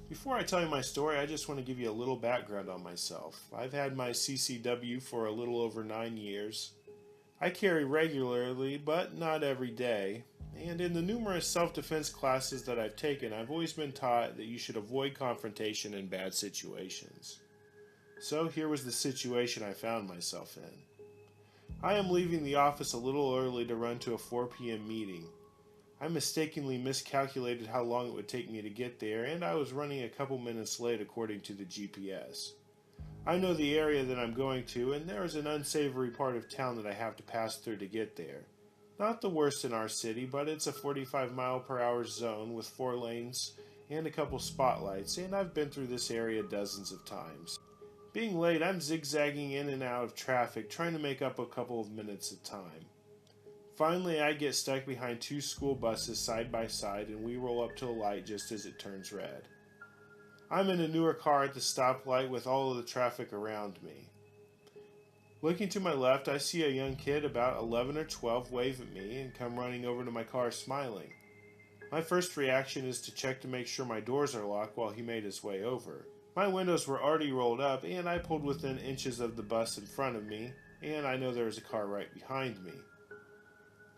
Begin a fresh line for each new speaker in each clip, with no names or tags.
Before I tell you my story, I just want to give you a little background on myself. I've had my CCW for a little over 9 years. I carry regularly, but not every day. And in the numerous self-defense classes that I've taken, I've always been taught that you should avoid confrontation in bad situations. So here was the situation I found myself in. I am leaving the office a little early to run to a 4 p.m. meeting. I mistakenly miscalculated how long it would take me to get there, and I was running a couple minutes late according to the GPS. I know the area that I'm going to, and there is an unsavory part of town that I have to pass through to get there. Not the worst in our city, but it's a 45-mile-per-hour zone with 4 lanes and a couple spotlights, and I've been through this area dozens of times. Being late, I'm zigzagging in and out of traffic, trying to make up a couple of minutes of time. Finally, I get stuck behind 2 school buses side by side, and we roll up to a light just as it turns red. I'm in a newer car at the stoplight with all of the traffic around me. Looking to my left, I see a young kid about 11 or 12 wave at me and come running over to my car smiling. My first reaction is to check to make sure my doors are locked while he made his way over. My windows were already rolled up, and I pulled within inches of the bus in front of me, and I know there was a car right behind me.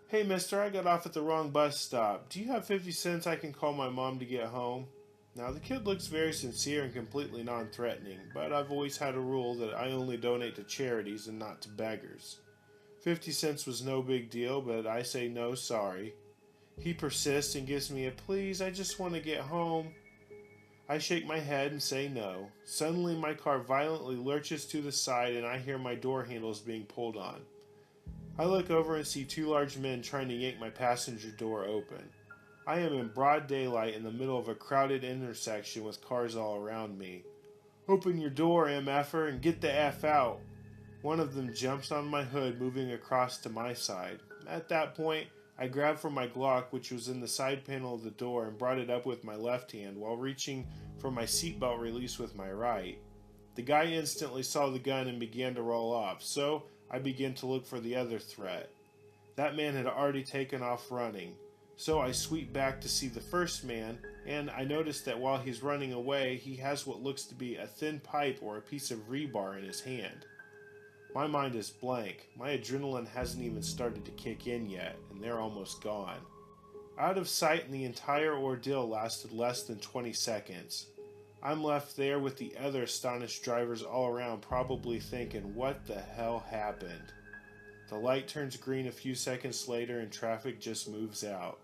"Hey mister, I got off at the wrong bus stop. Do you have 50 cents I can call my mom to get home?" Now the kid looks very sincere and completely non-threatening, but I've always had a rule that I only donate to charities and not to beggars. 50 cents was no big deal, but I say no, sorry. He persists and gives me a "please, I just want to get home." I shake my head and say no. Suddenly my car violently lurches to the side and I hear my door handles being pulled on. I look over and see 2 large men trying to yank my passenger door open. I am in broad daylight in the middle of a crowded intersection with cars all around me. "Open your door, MFer, and get the F out." One of them jumps on my hood, moving across to my side. At that point, I grabbed for my Glock, which was in the side panel of the door, and brought it up with my left hand while reaching for my seatbelt release with my right. The guy instantly saw the gun and began to roll off, so I began to look for the other threat. That man had already taken off running, so I sweep back to see the first man, and I notice that while he's running away, he has what looks to be a thin pipe or a piece of rebar in his hand. My mind is blank. My adrenaline hasn't even started to kick in yet, and they're almost gone. Out of sight, and the entire ordeal lasted less than 20 seconds. I'm left there with the other astonished drivers all around, probably thinking, what the hell happened? The light turns green a few seconds later and traffic just moves out.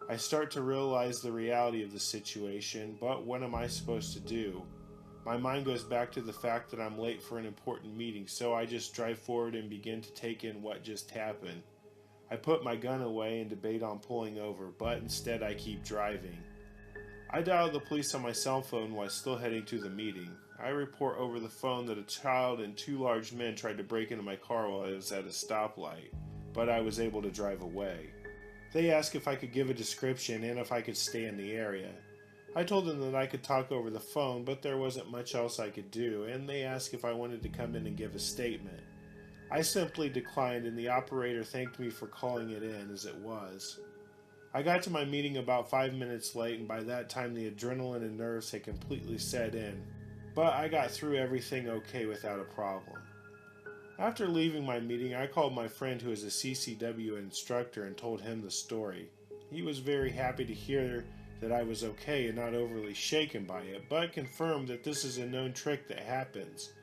I start to realize the reality of the situation, but what am I supposed to do? My mind goes back to the fact that I'm late for an important meeting, so I just drive forward and begin to take in what just happened. I put my gun away and debate on pulling over, but instead I keep driving. I dial the police on my cell phone while still heading to the meeting. I report over the phone that a child and 2 large men tried to break into my car while I was at a stoplight, but I was able to drive away. They asked if I could give a description and if I could stay in the area. I told them that I could talk over the phone, but there wasn't much else I could do, and they asked if I wanted to come in and give a statement. I simply declined, and the operator thanked me for calling it in as it was. I got to my meeting about 5 minutes late, and by that time the adrenaline and nerves had completely set in, but I got through everything okay without a problem. After leaving my meeting, I called my friend who is a CCW instructor and told him the story. He was very happy to hear that I was okay and not overly shaken by it, but confirmed that this is a known trick that happens.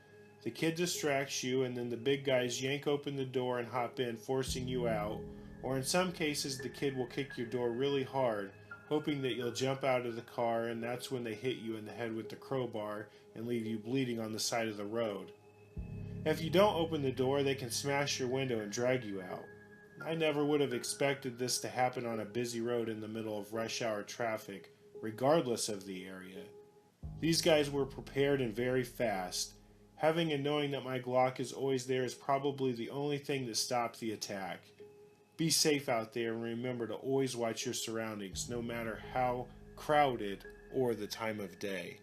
The kid distracts you, and then the big guys yank open the door and hop in, forcing you out, or in some cases the kid will kick your door really hard, hoping that you'll jump out of the car, and that's when they hit you in the head with the crowbar and leave you bleeding on the side of the road. If you don't open the door, they can smash your window and drag you out. I never would have expected this to happen on a busy road in the middle of rush hour traffic, regardless of the area. These guys were prepared and very fast. Having and knowing that my Glock is always there is probably the only thing that stopped the attack. Be safe out there and remember to always watch your surroundings, no matter how crowded or the time of day.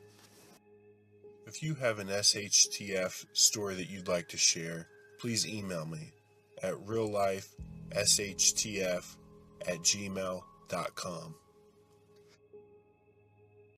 If you have an SHTF story that you'd like to share, please email me at reallifeshtf@gmail.com.